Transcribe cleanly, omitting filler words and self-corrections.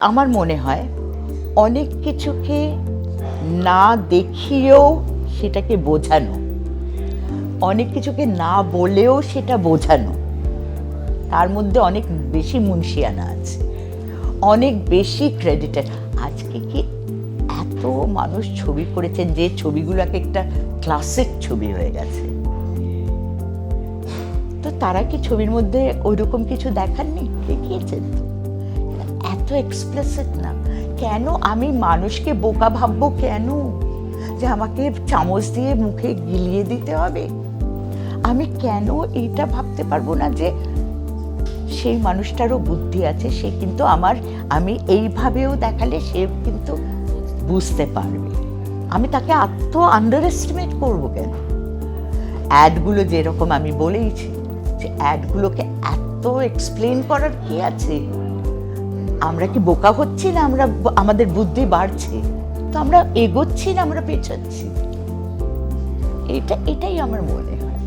আমার মনে হয় অনেক কিছুকে না দেখিয়েও সেটাকে বোঝানো, অনেক কিছুকে না বলেও সেটা বোঝানো, তার মধ্যে অনেক বেশি মুনশিয়ানা আছে, অনেক বেশি ক্রেডিটেড। আজকে কি এত মানুষ ছবি করেছেন যে ছবিগুলো এক একটা ক্লাসিক ছবি হয়ে গেছে, তো তারা কি ছবির মধ্যে ওইরকম কিছু দেখাননি? দেখিয়েছেন তো, এত এক্সপ্লিসিট না। কেন আমি মানুষকে বোকা ভাববো? কেন যে আমাকে চামচ দিয়ে মুখে গিলিয়ে দিতে হবে? আমি কেন এইটা ভাবতে পারবো না যে সেই মানুষটারও বুদ্ধি আছে, সে কিন্তু আমি এইভাবেও দেখালে সে কিন্তু বুঝতে পারবে। আমি তাকে আন্ডার এস্টিমেট করবো কেন? অ্যাডগুলো যেরকম আমি বলেইছি যে অ্যাডগুলোকে এত এক্সপ্লেন করার কি আছে? আমরা কি বোকা হচ্ছি না? আমাদের বুদ্ধি বাড়ছে, তো আমরা এগোচ্ছি না আমরা পেছাচ্ছি? এটাই আমার মনে হয়।